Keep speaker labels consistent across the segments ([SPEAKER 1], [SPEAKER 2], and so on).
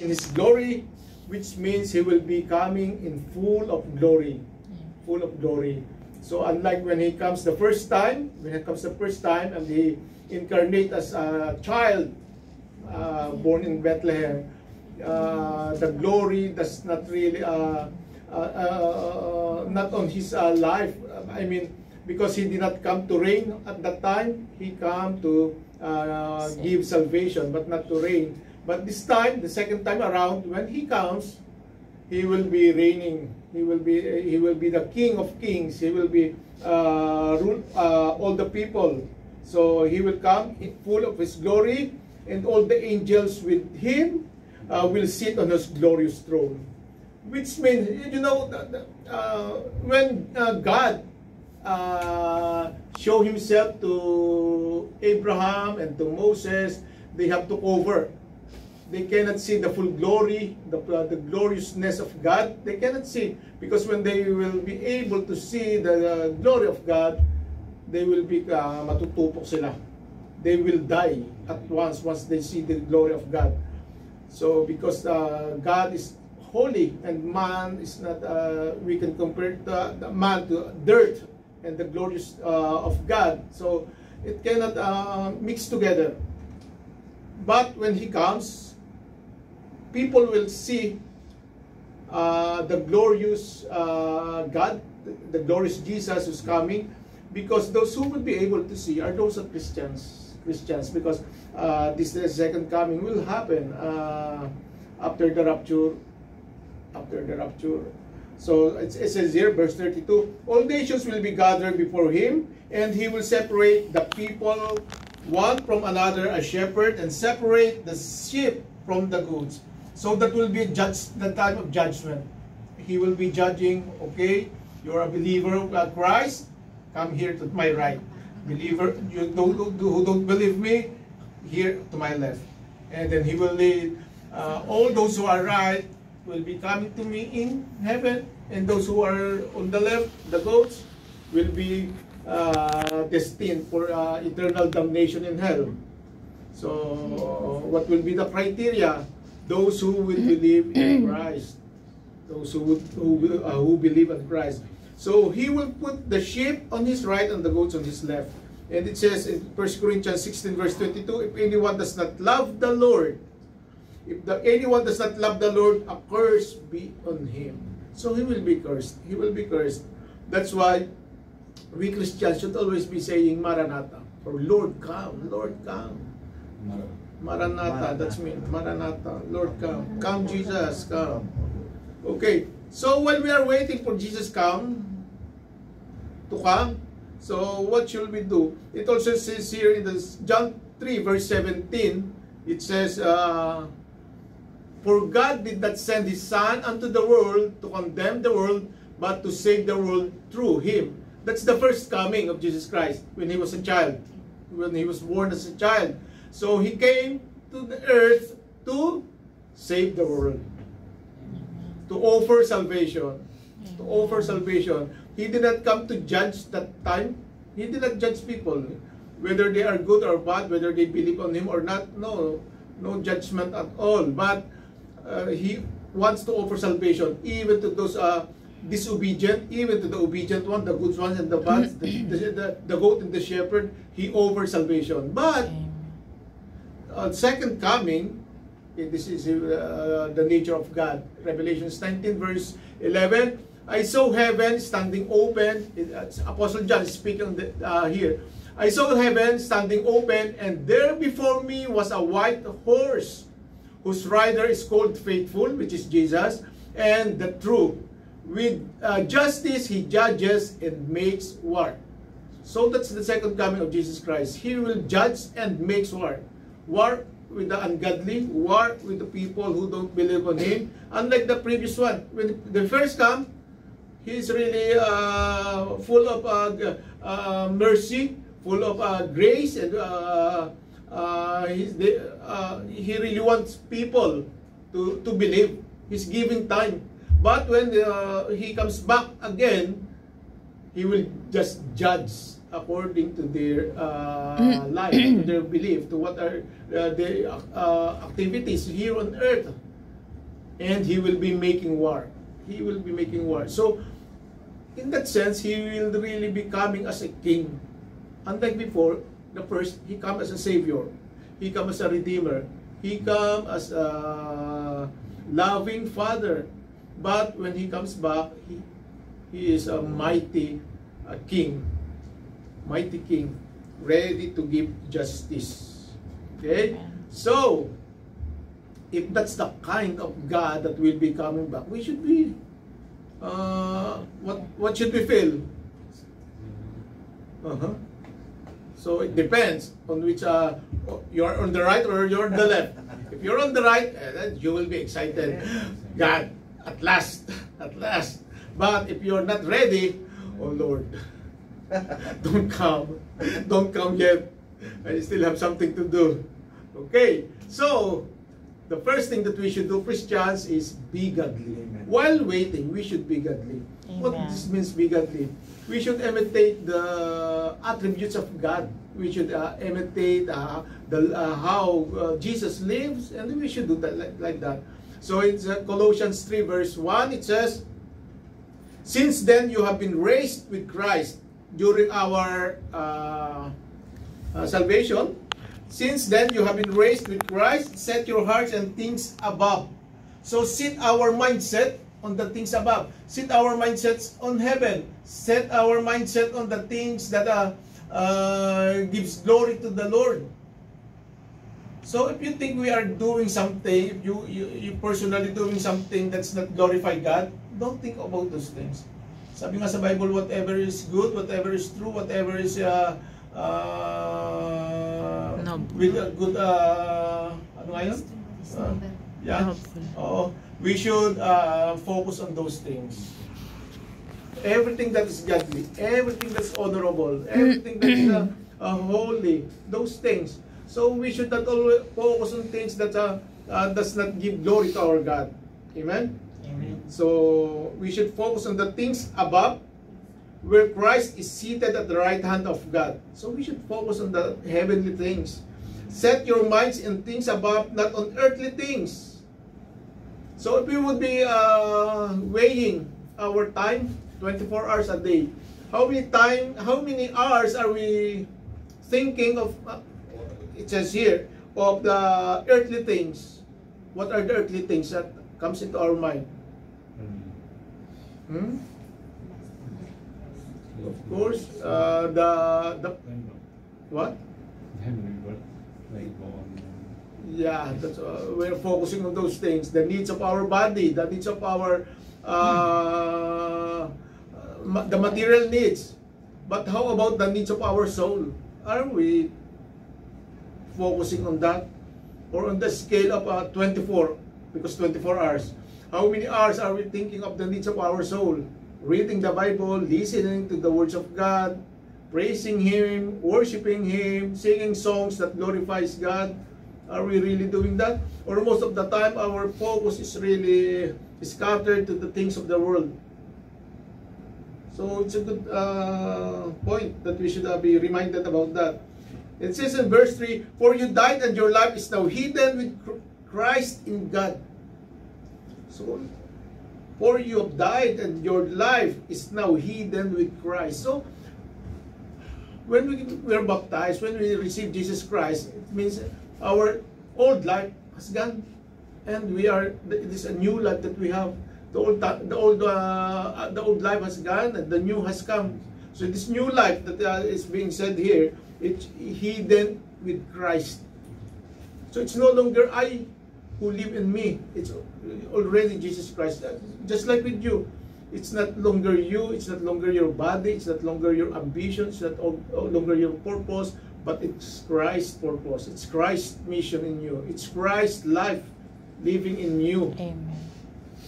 [SPEAKER 1] in His glory, which means He will be coming in full of glory. Full of glory. So unlike when He comes the first time, and He incarnate as a child born in Bethlehem, the glory does not really not on His life. I mean, because He did not come to reign at that time, He came to give salvation, but not to reign. But this time, the second time around, when He comes, He will be reigning. He will be the King of Kings. He will be rule all the people. So He will come in full of His glory, and all the angels with Him will sit on His glorious throne. Which means, you know, when God show Himself to Abraham and to Moses, they have to cover. They cannot see the full glory, the gloriousness of God. They cannot see, because when they will be able to see the glory of God, they will be matutupok sila. They will die at once they see the glory of God. So because God is holy and man is not, we can compare the man to dirt and the glorious of God. So it cannot mix together. But when He comes, people will see the glorious God, the glorious Jesus who's coming, because those who will be able to see are those of Christians, because this second coming will happen after the rapture. So it says here, verse 32, all nations will be gathered before Him, and He will separate the people one from another, a shepherd, and separate the sheep from the goats. So that will be the time of judgment. He will be judging, okay, you're a believer of Christ, come here to my right. Believer, who don't believe me, here to my left. And then He will lead all those who are right will be coming to me in heaven, and those who are on the left, the goats, will be destined for eternal damnation in hell. So what will be the criteria? Those who will believe in Christ, those who believe in Christ. So He will put the sheep on His right and the goats on His left. And it says in 1 Corinthians 16 verse 22, if anyone does not love the Lord, anyone does not love the Lord, a curse be on him. So he will be cursed. He will be cursed. That's why we Christians should always be saying Maranatha, or Lord come, Lord come. Maranatha, that's me. Maranatha, Lord come. Come Jesus, come. Okay, so while we are waiting for Jesus to come, so what should we do? It also says here in the John 3 verse 17, it says, for God did not send His Son unto the world to condemn the world, but to save the world through Him. That's the first coming of Jesus Christ when He was a child, when He was born as a child. So He came to the earth to save the world, to offer salvation, to offer salvation. He did not come to judge that time. He did not judge people, whether they are good or bad, whether they believe on Him or not. No judgment at all. But He wants to offer salvation even to those disobedient, even to the obedient one, the good ones and the bad, the goat and the shepherd. He offers salvation. But second coming, this is the nature of God. Revelation 19 verse 11, I saw heaven standing open. Apostle John is speaking here. I saw heaven standing open, and there before me was a white horse, whose rider is called Faithful, which is Jesus, and the True. With justice He judges and makes war. So that's the second coming of Jesus Christ. He will judge and makes war. War with the ungodly, war with the people who don't believe on Him. Unlike the previous one, when the first come, He's really full of mercy, full of grace, and He really wants people to believe. He's giving time. But when He comes back again, He will just judge according to their life, to their belief, to what are their activities here on earth. and he will be making war. He will be making war. So, in that sense, he will really be coming as a king. Unlike before, the first, he come as a savior. He come as a redeemer. He come as a loving father. But when he comes back, he is a mighty king. Mighty king, ready to give justice. Okay? So, if that's the kind of God that will be coming back, we should be, what should we feel? So it depends on which, you're on the right or you're on the left. If you're on the right, then you will be excited. God, at last, at last. But if you're not ready, oh Lord, don't come yet. I still have something to do. Okay, so the first thing that we should do, Christians, is be godly. Amen. While waiting, we should be godly. Amen. What this means, be godly? We should imitate the attributes of God. We should imitate how Jesus lives, and we should do that like that. So it's Colossians 3 verse 1, it says, "Since then you have been raised with Christ during our salvation. Since then you have been raised with Christ, set your hearts and things above." So set our mindset on the things above. Set our mindsets on heaven. Set our mindset on the things that gives glory to the Lord. So if you think we are doing something, if you personally doing something that's not glorify God, don't think about those things. Sabi nga sa Bible, whatever is good, whatever is true, whatever is with a good ano nga yun? Yeah. We should focus on those things. Everything that is godly, everything that's honorable, everything that is holy, those things. So we should not always focus on things that does not give glory to our God. Amen? Amen. So we should focus on the things above, where Christ is seated at the right hand of God. So we should focus on the heavenly things. Set your minds in things above, not on earthly things. So if we would be weighing our time, 24 hours a day, how many hours are we thinking of, it says here, of the earthly things? What are the earthly things that comes into our mind? Of course, the what? Yeah, that's we're focusing on those things. The needs of our body, the needs of our the material needs. But how about the needs of our soul? Are we focusing on that? Or on the scale of 24, because 24 hours, how many hours are we thinking of the needs of our soul? Reading the Bible, listening to the words of God, praising Him, worshiping Him, singing songs that glorifies God. Are we really doing that? Or most of the time, our focus is really scattered to the things of the world. So it's a good point that we should be reminded about that. It says in verse 3, "For you died and your life is now hidden with Christ in God." So, for you have died and your life is now hidden with Christ. So, when we are baptized, when we receive Jesus Christ, it means our old life has gone, and it is a new life that we have. The old life has gone, and the new has come. So this new life that is being said here, it's hidden with Christ. So it's no longer I who live in me. It's already Jesus Christ. Just like with you, it's not longer you. It's not longer your body. It's not longer your ambition. It's not longer your purpose. But it's Christ's purpose. It's Christ's mission in you. It's Christ's life living in you.
[SPEAKER 2] Amen.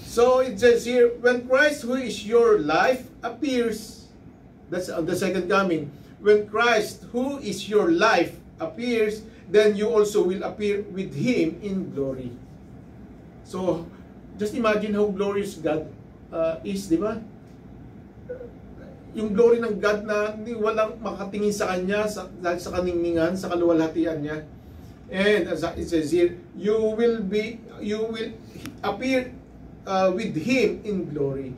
[SPEAKER 1] So it says here, when Christ, who is your life, appears, that's the second coming. When Christ, who is your life, appears, then you also will appear with Him in glory. So, just imagine how glorious God is, di ba? Yung glory ng God na walang makatingin sa Kanya, sa kaningningan, sa kaluwalhatian Niya. And as it says here, you will appear with Him in glory.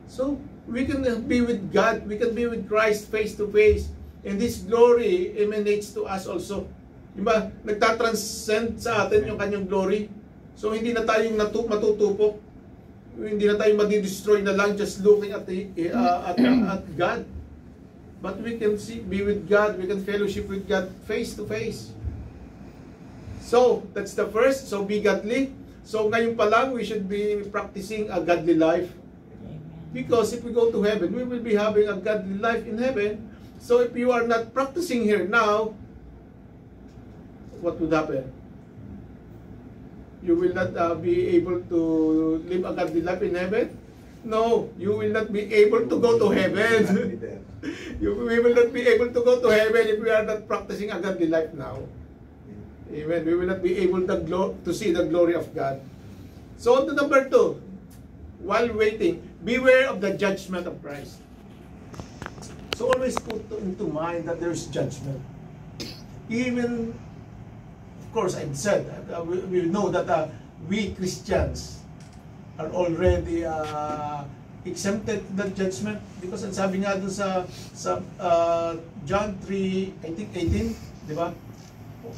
[SPEAKER 1] So we can be with God, we can be with Christ face to face, and this glory emanates to us also. Diba? Nagtatranscend sa atin yung kanyang glory. So hindi na tayong matutupok, hindi na tayong madi-destroy na lang just looking at God. But we can be with God, we can fellowship with God face to face. So, that's the first. So, be godly. So, ngayon pa lang, we should be practicing a godly life. Because if we go to heaven, we will be having a godly life in heaven. So, if you are not practicing here now, what would happen? You will not be able to live a godly life in heaven? No, you will not be able to go to heaven. We will not be able to go to heaven if we are not practicing a godly life now. Amen. We will not be able to see the glory of God. So on to number 2. While waiting, beware of the judgment of Christ. So always put into mind that there's judgment. Even, of course, I've said, we know that we Christians are already exempted from the judgment, because ang sabi nga doon sa John 3, I think 18, di ba?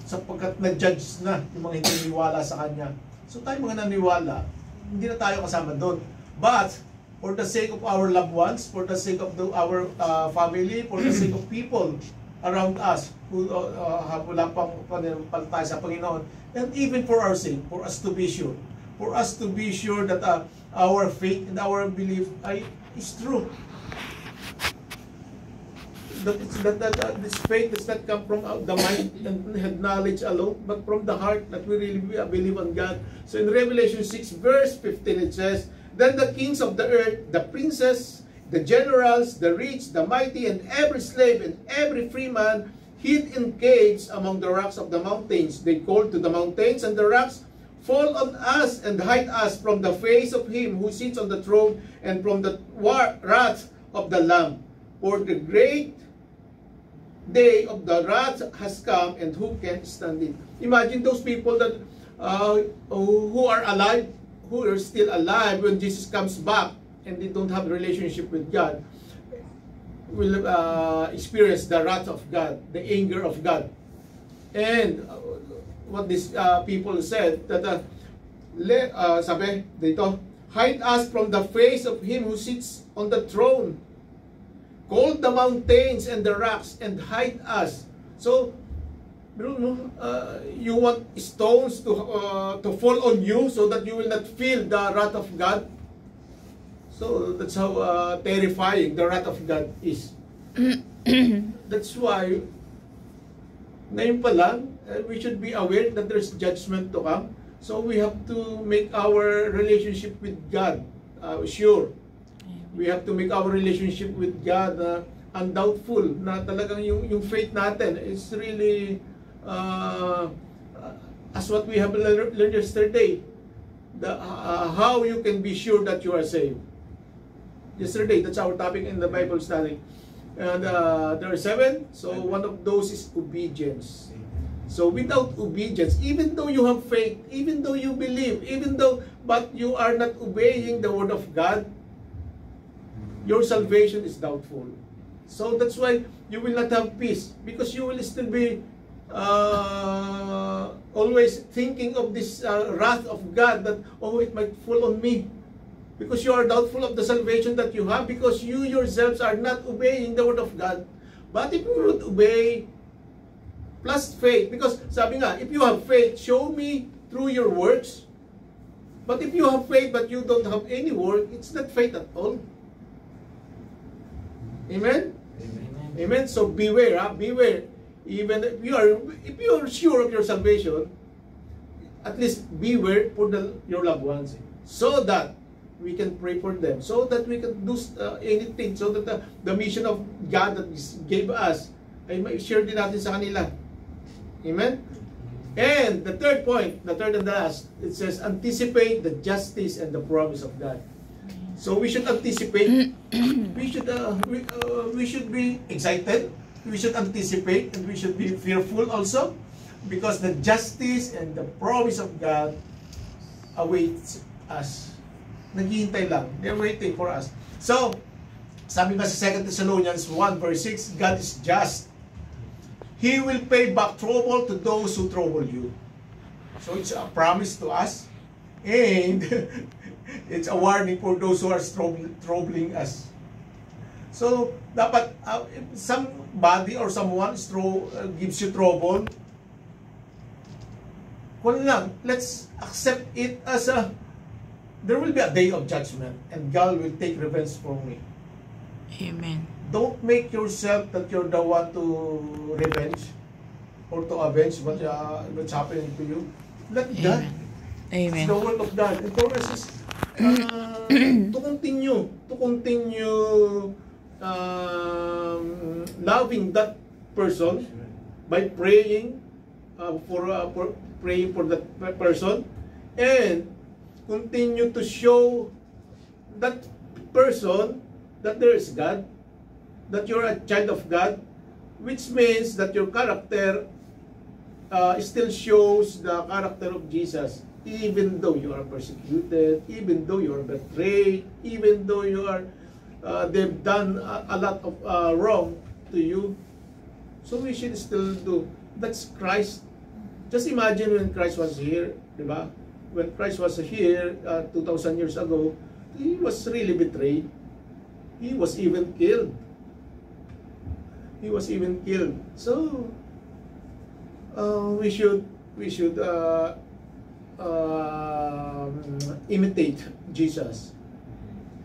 [SPEAKER 1] Sapagkat na-judge na yung mga hindi naniwala sa Kanya. So tayo mga naniwala, hindi na tayo kasama doon. But, for the sake of our loved ones, for the sake of our family, for the sake of people around us who wala pang pananampalataya sa Panginoon, and even for our sake, for us to be sure. For us to be sure that our faith and our belief is true. That this faith does not come from the mind and head knowledge alone, but from the heart, that we really believe on God. So in Revelation 6 verse 15 it says, "Then the kings of the earth, the princes, the generals, the rich, the mighty, and every slave and every free man hid in caves among the rocks of the mountains. They called to the mountains and the rocks, 'Fall on us and hide us from the face of Him who sits on the throne and from the wrath of the Lamb. For the great day of the wrath has come, and who can stand it?'" Imagine those people that who are alive, who are still alive when Jesus comes back, and they don't have a relationship with God, will experience the wrath of God, the anger of God. And what these people said, that sabi dito, "Hide us from the face of Him who sits on the throne. Call the mountains and the rocks and hide us." So, you want stones to fall on you so that you will not feel the wrath of God. So that's how terrifying the wrath of God is. That's why, ngayon pa lang, we should be aware that there's judgment to come. So we have to make our relationship with God sure. We have to make our relationship with God undoubtful, na talagang yung faith natin is really as what we have learned yesterday, how you can be sure that you are saved. Yesterday, that's our topic in the Bible study. And there are 7, so one of those is obedience. So without obedience, even though you have faith, even though you believe, but you are not obeying the word of God, your salvation is doubtful. So that's why you will not have peace, because you will still be always thinking of this wrath of God, that, oh, it might fall on me. Because you are doubtful of the salvation that you have, because you yourselves are not obeying the word of God. But if you would obey, plus faith, because sabi nga, if you have faith, show me through your works. But if you have faith but you don't have any work, it's not faith at all. Amen?
[SPEAKER 2] Amen.
[SPEAKER 1] Amen. So beware, beware. Even if you are sure of your salvation, at least beware for your loved ones, so that we can pray for them, so that we can do anything, so that the mission of God that gave us ay ma-share din natin sa kanila. Amen. And the third point, the third and the last, it says anticipate the justice and the promise of God. So we should anticipate. We should be excited. We should anticipate, and we should be fearful also. Because the justice and the promise of God awaits us. Naghihintay lang. They're waiting for us. So, sabi nga sa 2 Thessalonians 1 verse 6, God is just. He will pay back trouble to those who trouble you. So it's a promise to us. And it's a warning for those who are troubling us. So, dapat, if somebody or someone gives you trouble, let's accept it as there will be a day of judgment and God will take revenge for me.
[SPEAKER 2] Amen.
[SPEAKER 1] Don't make yourself that you're the one to revenge or to avenge what's happening to you. Let God.
[SPEAKER 2] Amen.
[SPEAKER 1] It's the word of God. And for us is to continue loving that person by praying for praying for that person, and continue to show that person that there is God, that you're a child of God, which means that your character still shows the character of Jesus, even though you are persecuted, even though you are betrayed, even though you are they've done a lot of wrong to you. So we should still do. That's Christ. Just imagine when Christ was here, diba? When Christ was here 2,000 years ago, he was really betrayed. He was even killed. He was even killed. So we should imitate Jesus.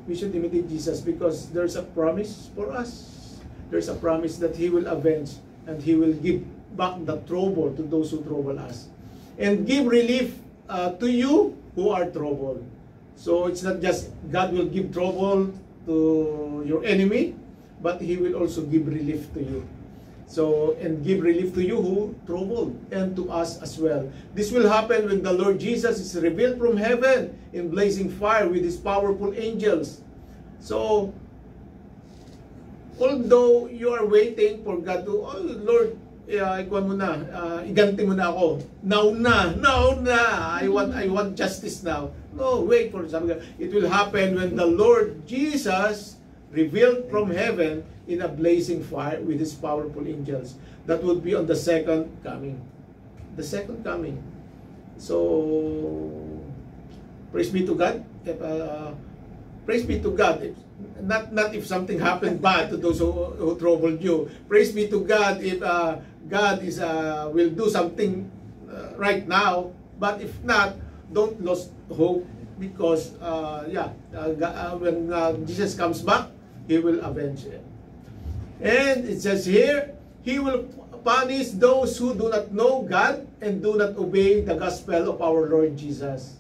[SPEAKER 1] We should imitate Jesus because there's a promise for us. There's a promise that He will avenge and He will give back the trouble to those who trouble us, and give relief to you who are troubled. So it's not just God will give trouble to your enemy, but He will also give relief to you. So, and give relief to you who troubled, and to us as well. This will happen when the Lord Jesus is revealed from heaven in blazing fire with His powerful angels. So, although you are waiting for God to, oh Lord, ikuha mo na, iganti mo na ako. Now na. I want justice now. No, wait for something. It will happen when the Lord Jesus revealed from heaven in a blazing fire with His powerful angels. That would be on the second coming. The second coming. So, praise be to God. Praise be to God. Not if something happened bad to those who troubled you. Praise be to God if God will do something right now. But if not, don't lose hope, because when Jesus comes back, He will avenge it. And it says here, He will punish those who do not know God and do not obey the gospel of our Lord Jesus.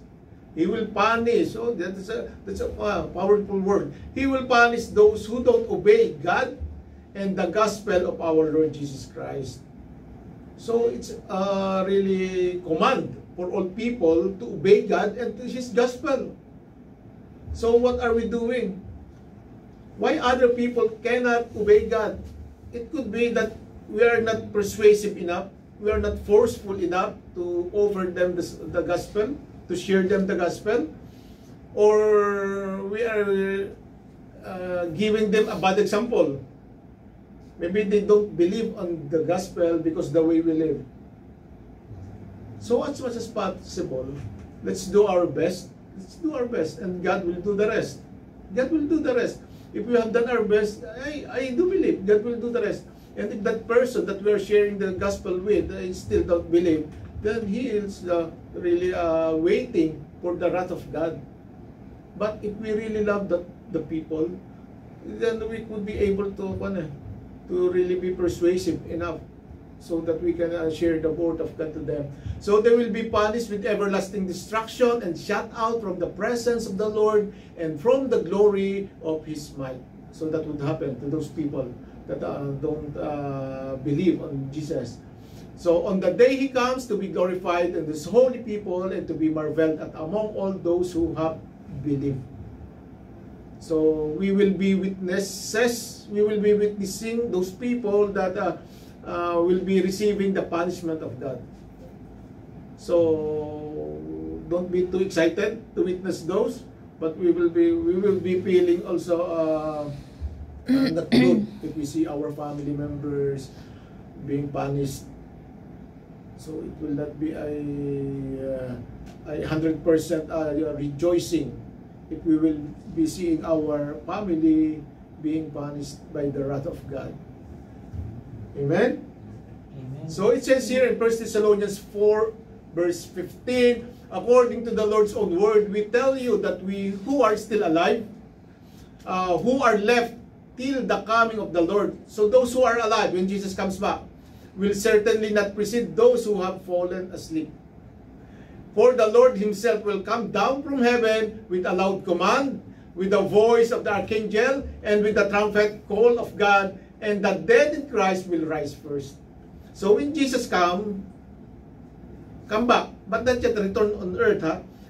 [SPEAKER 1] He will punish. Oh, that's a powerful word. He will punish those who don't obey God and the gospel of our Lord Jesus Christ. So it's really command for all people to obey God and to His gospel. So what are we doing? Why other people cannot obey God? It could be that we are not persuasive enough, we are not forceful enough to offer them the gospel, to share them the gospel, or we are giving them a bad example. Maybe they don't believe on the gospel because the way we live. So as much as possible, let's do our best. Let's do our best, and God will do the rest. God will do the rest. If we have done our best, I do believe God will do the rest. And if that person that we are sharing the gospel with still don't believe, then he is really waiting for the wrath of God. But if we really love the people, then we could be able to really be persuasive enough so that we can share the word of God to them. So they will be punished with everlasting destruction and shut out from the presence of the Lord and from the glory of His might. So that would happen to those people that don't believe on Jesus. So on the day He comes to be glorified in this holy people and to be marveled at among all those who have believed. So we will be witnesses, we will be witnessing those people that will be receiving the punishment of God. So don't be too excited to witness those, but we will be feeling also not good if we see our family members being punished. So it will not be a 100% rejoicing if we will be seeing our family being punished by the wrath of God. Amen?
[SPEAKER 3] Amen.
[SPEAKER 1] So it says here in 1 Thessalonians 4 verse 15, according to the Lord's own word, we tell you that we who are still alive, who are left till the coming of the Lord. So those who are alive when Jesus comes back will certainly not precede those who have fallen asleep. For the Lord himself will come down from heaven with a loud command, with the voice of the archangel, and with the trumpet call of God, and the dead in Christ will rise first. So when Jesus come back, but not yet return on earth,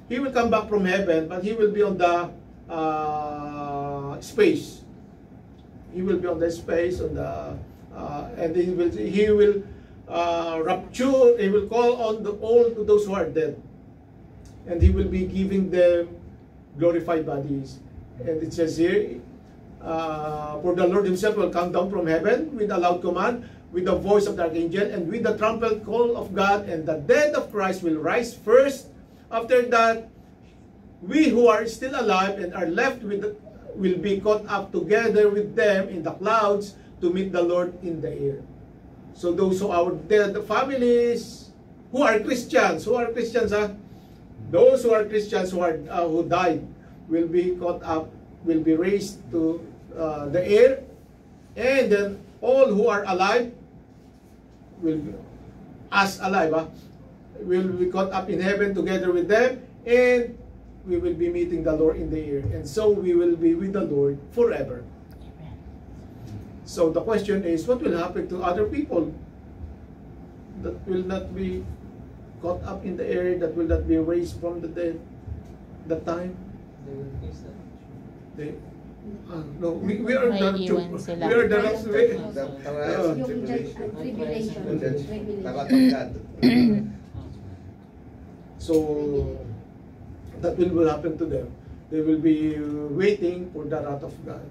[SPEAKER 1] he will come back from heaven, but he will be on the space. He will be on the space, on the and he will rapture. He will call on all those who are dead, and he will be giving them glorified bodies. And it says here, for the Lord himself will come down from heaven with a loud command, with the voice of the archangel, and with the trumpet call of God, and the dead of Christ will rise first. After that, we who are still alive and are left will be caught up together with them in the clouds to meet the Lord in the air. So those who are dead families, who are Christians, those who are Christians who died, will be caught up, will be raised to the air, and then all who are alive will be, will be caught up in heaven together with them, and we will be meeting the Lord in the air, and so we will be with the Lord forever.
[SPEAKER 2] Amen.
[SPEAKER 1] So the question is, what will happen to other people that will not be caught up in the air, that will not be raised from the dead? That time,
[SPEAKER 3] They will face that.
[SPEAKER 1] they no, we are the
[SPEAKER 2] Maiiwan sila.
[SPEAKER 1] we are the so that will happen to them. They will be waiting for the wrath of God.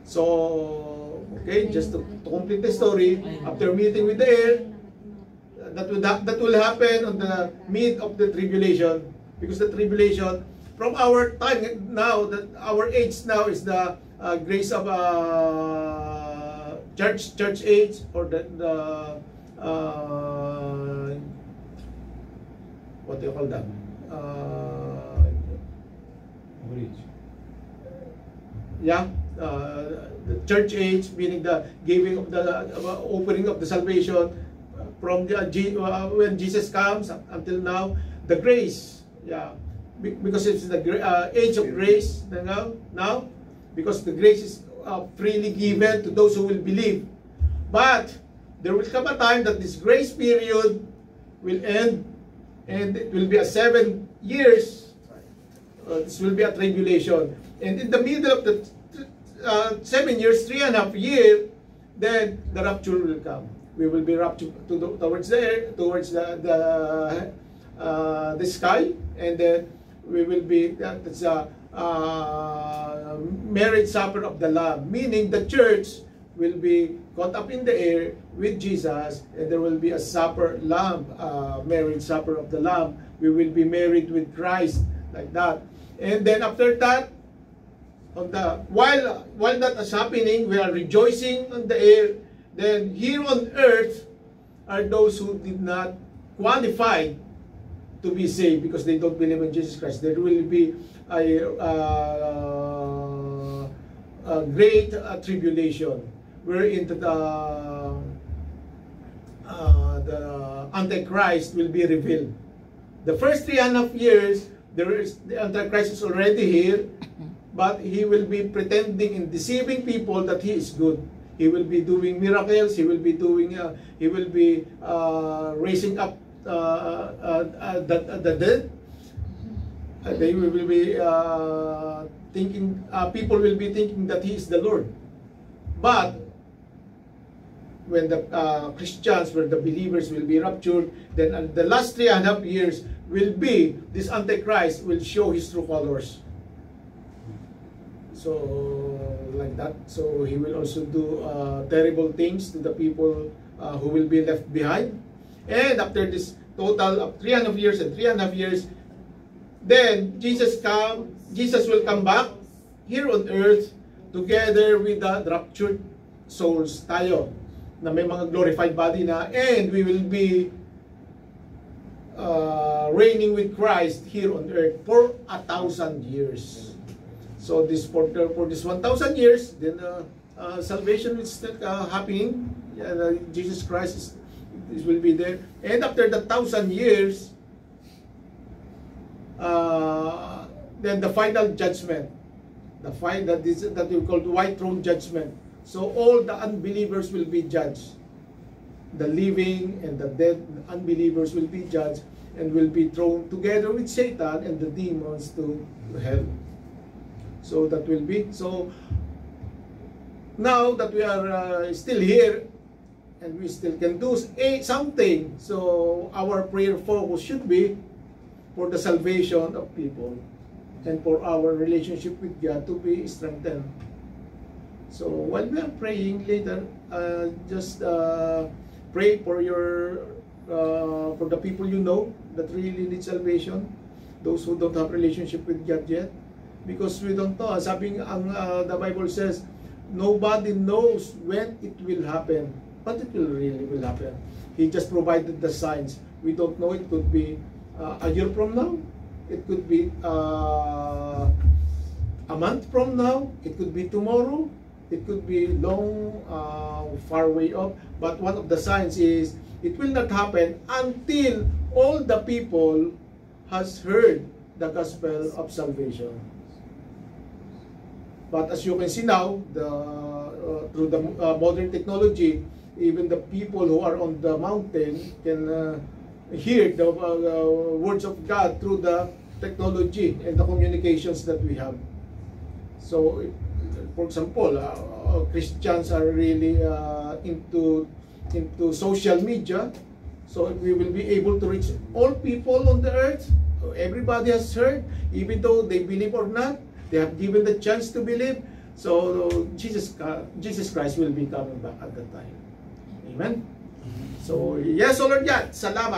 [SPEAKER 1] So, okay, just to complete the story, after meeting with the air, that will happen on the mid of the tribulation, because the tribulation from our time now, that our age now is the grace of church age, or the what do you call that? The church age, meaning the giving of the opening of the salvation from the when Jesus comes until now, the grace, because it's the age of grace now, because the grace is freely given to those who will believe. But there will come a time that this grace period will end, and it will be a 7 years. This will be a tribulation, and in the middle of the 7 years, 3.5 years, then the rapture will come. We will be raptured towards the air, towards the sky, and then we will be, that's a marriage supper of the Lamb, meaning the church will be caught up in the air with Jesus, and there will be a supper lamb, marriage supper of the Lamb. We will be married with Christ, like that. And then after that, while that is happening, we are rejoicing on the air. Then here on earth are those who did not qualify to be saved because they don't believe in Jesus Christ. There will be a great tribulation, wherein the Antichrist will be revealed. The first 3.5 years, the Antichrist is already here, but he will be pretending and deceiving people that he is good. He will be doing miracles. He will be doing. He will be raising up the dead. They will be thinking. People will be thinking that he is the Lord. But when the Christians, where the believers will be raptured, then the last 3.5 years will be, this Antichrist will show his true colors. So, like that. So, he will also do terrible things to the people who will be left behind. And after this total of 3.5 years and 3.5 years, then Jesus will come back here on earth together with the raptured souls tayo, na may mga glorified body na, and we will be reigning with Christ here on earth for 1,000 years. So this for this 1,000 years, then salvation is still happening. Jesus Christ will be there, and after the 1,000 years, then the final judgment, that we call the white throne judgment. So all the unbelievers will be judged. The living and the dead unbelievers will be judged and will be thrown together with Satan and the demons to hell. So that will be. So now that we are still here and we still can do something, so our prayer focus should be for the salvation of people and for our relationship with God to be strengthened. So while we are praying later, just pray for for the people you know that really need salvation, those who don't have relationship with God yet, because we don't know. Sabi the Bible says, nobody knows when it will happen, but it will happen. He just provided the signs. We don't know. It could be a year from now. It could be a month from now. It could be tomorrow. It could be long, far way off. But one of the signs is it will not happen until all the people has heard the gospel of salvation. But as you can see now, through the modern technology, even the people who are on the mountain can hear the words of God through the technology and the communications that we have. So, for example, Christians are really into social media, so we will be able to reach all people on the earth. Everybody has heard, even though they believe or not, they have given the chance to believe. So Jesus Christ will be coming back at that time. Amen. So yes, O Lord God, salamat.